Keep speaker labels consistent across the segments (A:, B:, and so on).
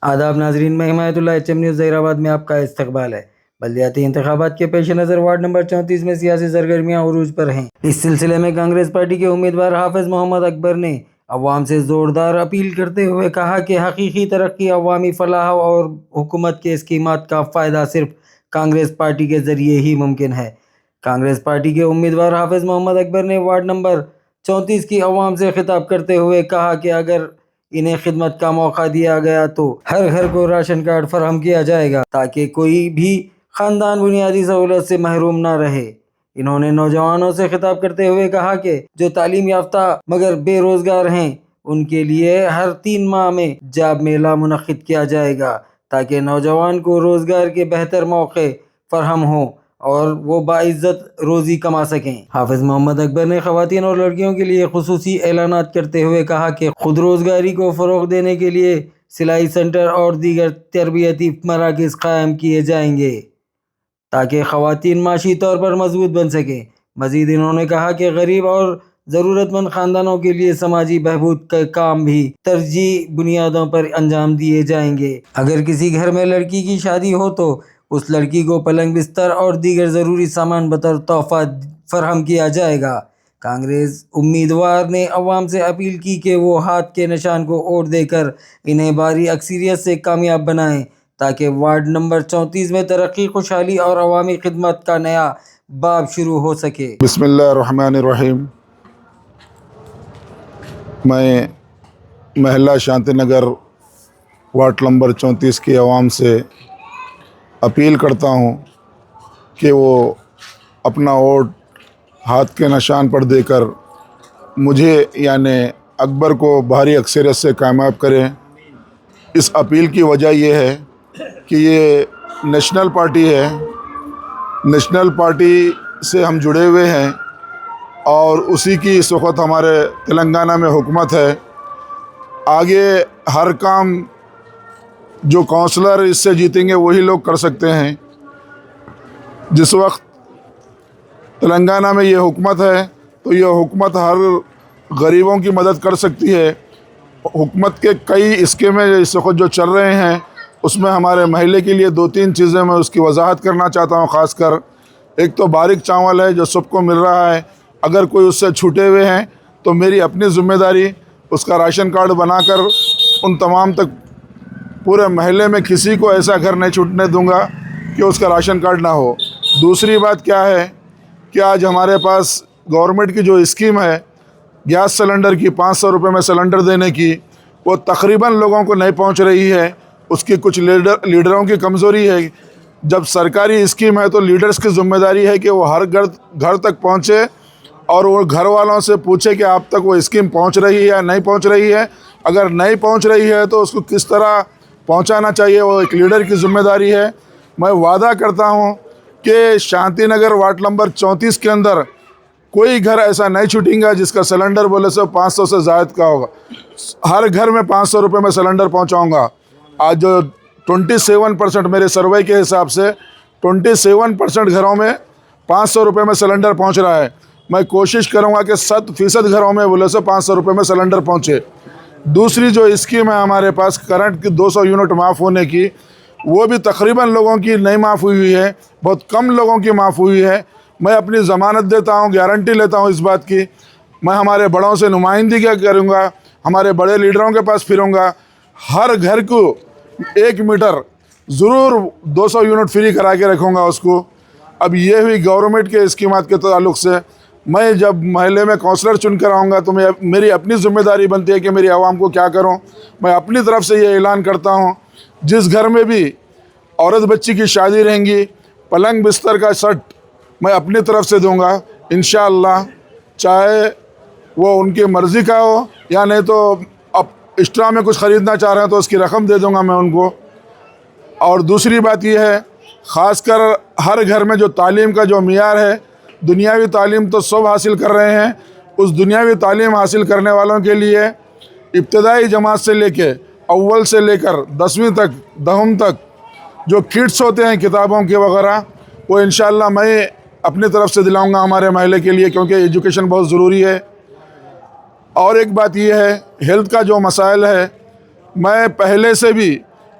A: آداب ناظرین، میں حمایت اللہ ایچ ایم نیوز ظہیر آباد میں آپ کا استقبال ہے۔ بلدیاتی انتخابات کے پیش نظر وارڈ نمبر 34 میں سیاسی سرگرمیاں عروج پر ہیں۔ اس سلسلے میں کانگریس پارٹی کے امیدوار حافظ محمد اکبر نے عوام سے زوردار اپیل کرتے ہوئے کہا کہ حقیقی ترقی، عوامی فلاح اور حکومت کے اسکیمات کا فائدہ صرف کانگریس پارٹی کے ذریعے ہی ممکن ہے۔ کانگریس پارٹی کے امیدوار حافظ محمد اکبر نے وارڈ نمبر 34 کی عوام سے خطاب کرتے ہوئے کہا کہ اگر انہیں خدمت کا موقع دیا گیا تو ہر گھر کو راشن کارڈ فراہم کیا جائے گا تاکہ کوئی بھی خاندان بنیادی سہولت سے محروم نہ رہے۔ انہوں نے نوجوانوں سے خطاب کرتے ہوئے کہا کہ جو تعلیم یافتہ مگر بے روزگار ہیں ان کے لیے ہر 3 ماہ میں جاب میلہ منعقد کیا جائے گا تاکہ نوجوان کو روزگار کے بہتر موقع فراہم ہوں اور وہ باعزت روزی کما سکیں۔ حافظ محمد اکبر نے خواتین اور لڑکیوں کے لیے خصوصی اعلانات کرتے ہوئے کہا کہ خود روزگاری کو فروغ دینے کے لیے سلائی سینٹر اور دیگر تربیتی مراکز قائم کیے جائیں گے تاکہ خواتین معاشی طور پر مضبوط بن سکیں۔ مزید انہوں نے کہا کہ غریب اور ضرورت مند خاندانوں کے لیے سماجی بہبود کے کام بھی ترجیحی بنیادوں پر انجام دیے جائیں گے۔ اگر کسی گھر میں لڑکی کی شادی ہو تو اس لڑکی کو پلنگ، بستر اور دیگر ضروری سامان بطور تحفہ فراہم کیا جائے گا۔ کانگریس امیدوار نے عوام سے اپیل کی کہ وہ ہاتھ کے نشان کو ووٹ دے کر انہیں بھاری اکثریت سے کامیاب بنائیں تاکہ وارڈ نمبر 34 میں ترقی، خوشحالی اور عوامی خدمت کا نیا باب شروع ہو سکے۔
B: بسم اللہ الرحمن الرحیم۔ میں محلہ شانتی نگر وارڈ نمبر 34 کی عوام سے اپیل کرتا ہوں کہ وہ اپنا ووٹ ہاتھ کے نشان پر دے کر مجھے یعنی اکبر کو بھاری اکثریت سے کامیاب کریں۔ اس اپیل کی وجہ یہ ہے کہ یہ نیشنل پارٹی ہے، نیشنل پارٹی سے ہم جڑے ہوئے ہیں اور اسی کی اس وقت ہمارے تلنگانہ میں حکومت ہے۔ آگے ہر کام جو کونسلر اس سے جیتیں گے وہی لوگ کر سکتے ہیں۔ جس وقت تلنگانہ میں یہ حکومت ہے تو یہ حکومت ہر غریبوں کی مدد کر سکتی ہے۔ حکومت کے کئی اسکیمیں اس وقت جو چل رہے ہیں اس میں ہمارے محلے کے لیے 2-3 چیزیں میں اس کی وضاحت کرنا چاہتا ہوں۔ خاص کر ایک تو باریک چاول ہے جو سب کو مل رہا ہے، اگر کوئی اس سے چھوٹے ہوئے ہیں تو میری اپنی ذمہ داری اس کا راشن کارڈ بنا کر ان تمام تک پورے محلے میں کسی کو ایسا گھر نہیں چھوٹنے دوں گا کہ اس کا راشن کارڈ نہ ہو۔ دوسری بات کیا ہے کہ آج ہمارے پاس گورنمنٹ کی جو اسکیم ہے گیس سلنڈر کی 500 روپے میں سلنڈر دینے کی، وہ تقریباً لوگوں کو نہیں پہنچ رہی ہے۔ اس کی کچھ لیڈروں کی کمزوری ہے۔ جب سرکاری اسکیم ہے تو لیڈرز کی ذمہ داری ہے کہ وہ ہر گھر تک پہنچے اور وہ گھر والوں سے پوچھے کہ آپ تک وہ اسکیم پہنچ رہی ہے یا نہیں پہنچ رہی ہے۔ اگر نہیں پہنچ رہی ہے تو اس کو کس طرح پہنچانا چاہیے، وہ ایک لیڈر کی ذمہ داری ہے۔ میں وعدہ کرتا ہوں کہ شانتی نگر وارڈ نمبر 34 کے اندر کوئی گھر ایسا نہیں چھوٹیں گا جس کا سلنڈر بولے سے 500 سے زائد کا ہوگا۔ ہر گھر میں 500 روپے میں سلنڈر پہنچاؤں گا۔ آج جو 27% میرے سروے کے حساب سے 27% گھروں میں 500 روپے میں سلنڈر پہنچ رہا ہے۔ میں کوشش کروں گا کہ 100% گھروں میں بولے سے 500 روپے میں سلنڈر پہنچے۔ دوسری جو اسکیم ہے ہمارے پاس کرنٹ کی 200 یونٹ معاف ہونے کی، وہ بھی تقریباً لوگوں کی نہیں معاف ہوئی ہے، بہت کم لوگوں کی معاف ہوئی ہے۔ میں اپنی ضمانت دیتا ہوں، گارنٹی لیتا ہوں اس بات کی۔ میں ہمارے بڑوں سے نمائندگی کروں گا، ہمارے بڑے لیڈروں کے پاس پھروں گا، ہر گھر کو 1 میٹر ضرور 200 یونٹ فری کرا کے رکھوں گا اس کو۔ اب یہ ہوئی گورنمنٹ کے اسکیمات کے تعلق سے۔ میں جب محلے میں کونسلر چن کر آؤں گا تو میری اپنی ذمہ داری بنتی ہے کہ میری عوام کو کیا کروں۔ میں اپنی طرف سے یہ اعلان کرتا ہوں، جس گھر میں بھی عورت بچی کی شادی رہیں گی، پلنگ بستر کا سیٹ میں اپنی طرف سے دوں گا انشاءاللہ، چاہے وہ ان کی مرضی کا ہو یا نہیں تو اب ایکسٹرا میں کچھ خریدنا چاہ رہے ہیں تو اس کی رقم دے دوں گا میں ان کو۔ اور دوسری بات یہ ہے، خاص کر ہر گھر میں جو تعلیم کا جو معیار ہے، دنیاوی تعلیم تو سب حاصل کر رہے ہیں، اس دنیاوی تعلیم حاصل کرنے والوں کے لیے ابتدائی جماعت سے لے کے اول سے لے کر 10ویں تک، 10th تک جو کٹس ہوتے ہیں کتابوں کے وغیرہ، وہ انشاءاللہ میں اپنی طرف سے دلاؤں گا ہمارے محلے کے لیے، کیونکہ ایجوکیشن بہت ضروری ہے۔ اور ایک بات یہ ہے، ہیلتھ کا جو مسائل ہے، میں پہلے سے بھی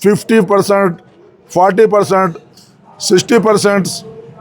B: 50%, 40%, 60%